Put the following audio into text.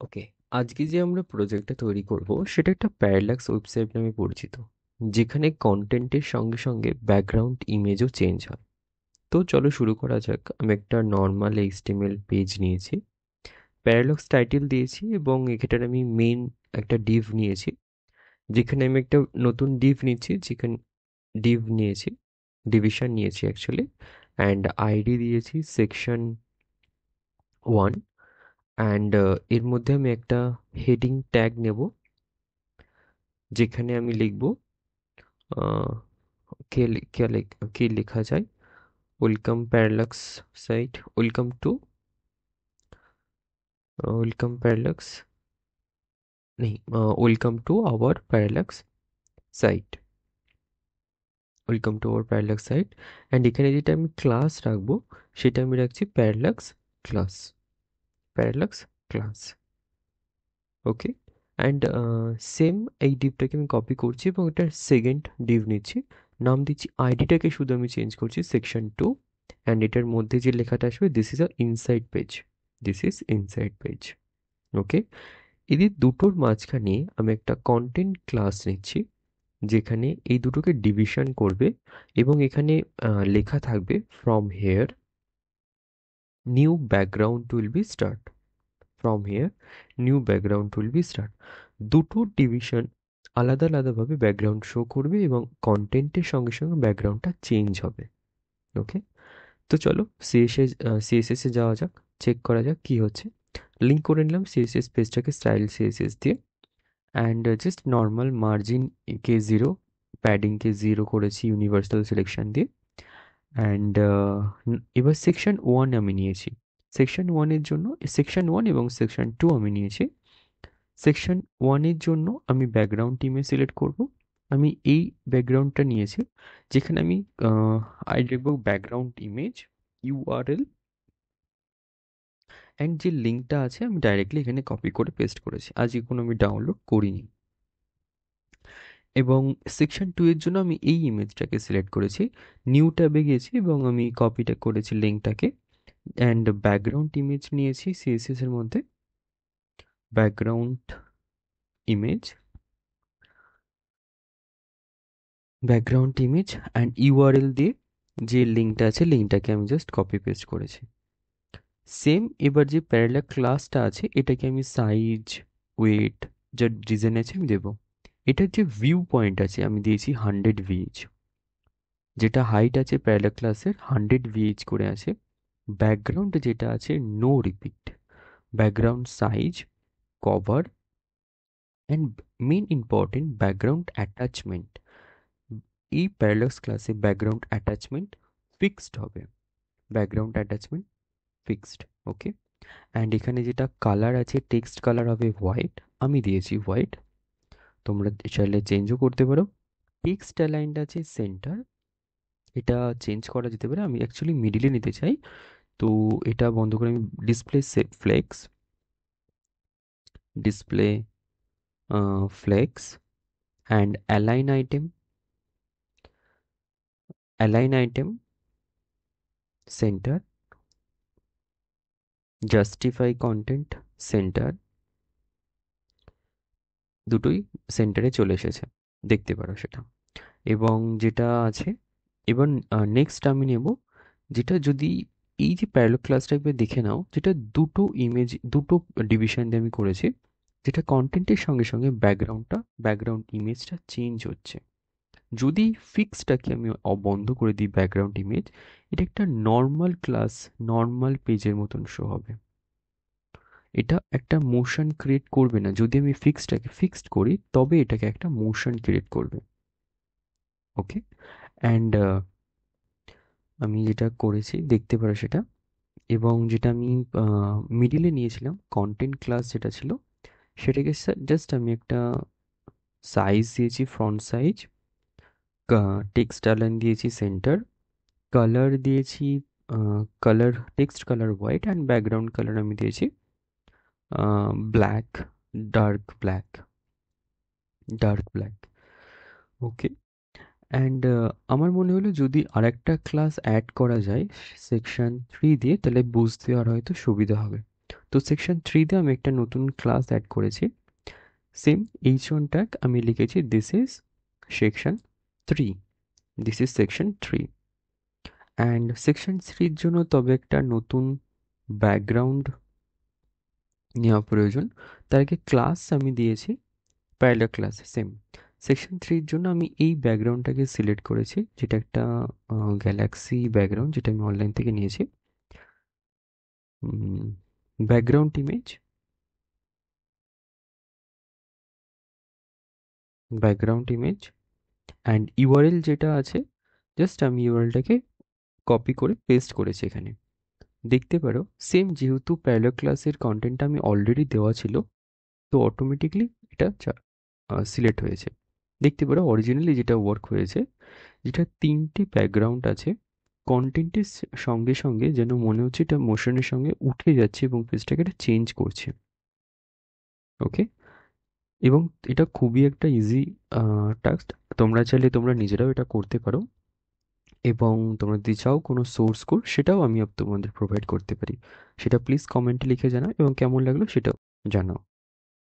ওকে, আজকে যে আমরা প্রজেক্টটা তৈরি করব সেটা একটা প্যারালাক্স ওয়েবসাইট নামে পরিচিত, যেখানে কন্টেন্টের সঙ্গে সঙ্গে ব্যাকগ্রাউন্ড ইমেজও চেঞ্জ হয়। তো চলো শুরু করা যাক। আমি একটা নর্মাল এইচটিএমএল পেজ নিয়েছি, প্যারালাক্স টাইটেল দিয়েছি এবং এখানে আমি মেন একটা ডিভ নিয়েছি, যেখানে আমি একটা নতুন ডিভ নিচ্ছি, যেখানে ডিভ নিয়েছি, ডিভিশন নিয়েছি অ্যাকচুয়ালি, অ্যান্ড আইডি দিয়েছি section 1। অ্যান্ড এর মধ্যে আমি একটা হেডিং ট্যাগ নেব, যেখানে আমি লিখব আহ, কি লেখা যায়, welcome parallax site, welcome parallax নেই welcome to our parallax site, welcome to our parallax site. And এখানে যেটা আমি ক্লাস রাখবো সেটা আমি রাখছি parallax class, parallax class. Okay, and same এই ডিভটাকে আমি কপি করছি এবং এটার সেকেন্ড ডিভ নিচ্ছি, নাম দিচ্ছি, আইডিটাকে শুধু আমি চেঞ্জ করছি section 2। অ্যান্ড এটার মধ্যে যে লেখাটা আসবে, this is a inside page, this is inside page. Okay, এদের দুটোর মাঝখানে আমি একটা কন্টেন্ট ক্লাস নিচ্ছি, যেখানে এই দুটোকে ডিভিশন করবে এবং এখানে লেখা থাকবে from here new background will be start, from here new background will be start. দুটো ডিভিশন আলাদা আলাদাভাবে ব্যাকগ্রাউন্ড শো করবে এবং কন্টেন্টের সঙ্গে সঙ্গে ব্যাকগ্রাউন্ডটা চেঞ্জ হবে। ওকে, তো চলো সিএসএস এ যাওয়া যাক, চেক করা যাক কি হচ্ছে। লিঙ্ক করে নিলাম সিএসএস পেজটাকে স্টাইল সিএসএস দিয়ে, অ্যান্ড জাস্ট নর্মাল মার্জিন কে 0, প্যাডিং কে 0 করেছি ইউনিভার্সাল সিলেকশন দিয়ে। অ্যান্ড এবার section 1 আমি নিয়েছি, সেকশন 1 এর জন্য section 1 এবং section 2 আমি নিয়েছি। section 1 এর জন্য আমি ব্যাকগ্রাউন্ড টিমে সিলেক্ট করব। আমি এই ব্যাকগ্রাউন্ডটা নিয়েছি, যেখানে আমি লিখব ব্যাকগ্রাউন্ড ইমেজ ইউআরএল, অ্যান্ড যে লিঙ্কটা আছে আমি ডাইরেক্টলি এখানে কপি করে পেস্ট করেছি, আজকে কোনো আমি ডাউনলোড করিনি। এবং section 2 এর জন্য আমি এই ইমেজটাকে সিলেক্ট করেছি, নিউ ট্যাবে গিয়েছি এবং আমি কপিটা করেছি লিঙ্কটাকে, অ্যান্ড ব্যাকগ্রাউন্ড ইমেজ নিয়েছি সিএসএস এর মধ্যে, background image, background image and URL দিয়ে যে লিঙ্কটা আছে লিঙ্কটাকে আমি জাস্ট কপি পেস্ট করেছি। সেম এবার যে প্যারালাল ক্লাসটা আছে এটাকে আমি সাইজ, ওয়েট, যা ডিজাইন আছে আমি দেবো। এটার যে ভিউ পয়েন্ট আছে আমি দিয়েছি 100 VH, যেটা হাইট আছে প্যারালাল ক্লাসের 100 VH করে আছে। ব্যাকগ্রাউন্ড যেটা আছে no repeat, background size, cover, and main important background attachment, এই প্যারালাক্স ক্লাসে ব্যাকগ্রাউন্ড অ্যাটাচমেন্ট ফিক্সড হবে, background attachment fixed. Okay, and এখানে যেটা কালার আছে টেক্সট কালার হবে হোয়াইট, আমি দিয়েছি হোয়াইট, তোমরা চাইলে চেঞ্জও করতে পারো। টেক্সট অ্যালাইন্ড আছে সেন্টার, এটা চেঞ্জ করা যেতে পারে, আমি অ্যাকচুয়ালি মিডিলে নিতে চাই, তো এটা বন্ধ করে আমি display flakes, display flakes and align item centre, justify content centre, দুটোই সেন্টারে চলে এসেছে, দেখতে পারো সেটা। এবং যেটা আছে, এবার নেক্সট আমি নেব, যেটা যদি এই যে প্যারালাল ক্লাস টাইপের দেখে নাও, যেটা দুটো ইমেজ দুটো ডিভিশন দিয়ে আমি করেছি, যেটা কন্টেন্টের সঙ্গে সঙ্গে ব্যাকগ্রাউন্ড ইমেজটা চেঞ্জ হচ্ছে। যদি ফিক্সটাকে আমি বন্ধ করে দিই ব্যাকগ্রাউন্ড ইমেজ, এটা একটা নর্মাল ক্লাস, নর্মাল পেজের মতন শো হবে, এটা একটা মোশন ক্রিয়েট করবে না। যদি আমি ফিক্সড করি তবে এটাকে একটা মোশন ক্রিয়েট করবে। ওকে, অ্যান্ড আমি যেটা করেছি দেখতে পারো সেটা। এবং যেটা আমি মিডিলে নিয়েছিলাম কন্টেন্ট ক্লাস যেটা ছিল, সেটাকে জাস্ট আমি একটা সাইজ দিয়েছি, ফ্রন্ট সাইজ, টেক্সট আলাইন দিয়েছি সেন্টার, কালার দিয়েছি colour, text colour white, and background colour আমি দিয়েছি black, dark black, dark black. Okay, and আমার মনে হলো যদি আরেকটা ক্লাস অ্যাড করা যায় section 3 দিয়ে, তাহলে বুঝতে আর হয়তো সুবিধা হবে। তো সেকশন 3-তে আমি একটা নতুন ক্লাস অ্যাড করেছি। সেম h1 ট্যাগ আমি লিখেছি this is section 3, this is section 3। And section 3-র জন্য তবে একটা নতুন ব্যাকগ্রাউন্ড নেওয়া প্রয়োজন। তার আগে ক্লাস আমি দিয়েছি প্যারালাল ক্লাস সেম। সেকশন 3-র জন্য আমি এই ব্যাকগ্রাউন্ডটাকে সিলেক্ট করেছি, যেটা একটা গ্যালাক্সি ব্যাকগ্রাউন্ড, যেটা আমি অনলাইন থেকে নিয়েছি। Background image, background image and URL যেটা আছে, জাস্ট আমি ইউআরএলটাকে কপি করে পেস্ট করেছি এখানে। দেখতে পারো সেম, যেহেতু প্যারালাল ক্লাসের কন্টেন্টটা আমি অলরেডি দেওয়া ছিল, তো অটোমেটিকলি এটা সিলেক্ট হয়েছে। দেখতে পারো অরিজিনালি যেটা ওয়ার্ক হয়েছে, যেটা 3টে ব্যাকগ্রাউন্ড আছে, কন্টেন্টের সঙ্গে সঙ্গে যেন মনে হচ্ছে এটা মোশনের সঙ্গে উঠে যাচ্ছে এবং পেজটাকে এটা চেঞ্জ করছে। ওকে, এবং এটা খুবই একটা ইজি টাস্ক। তোমরা চাইলে তোমরা নিজেরাও এটা করতে পারো, এবং তোমরা যদি চাও কোনো সোর্স কোড, সেটাও আমি তোমাদের প্রোভাইড করতে পারি। সেটা প্লিজ কমেন্টে লিখে জানাও, এবং কেমন লাগলো সেটাও জানাও।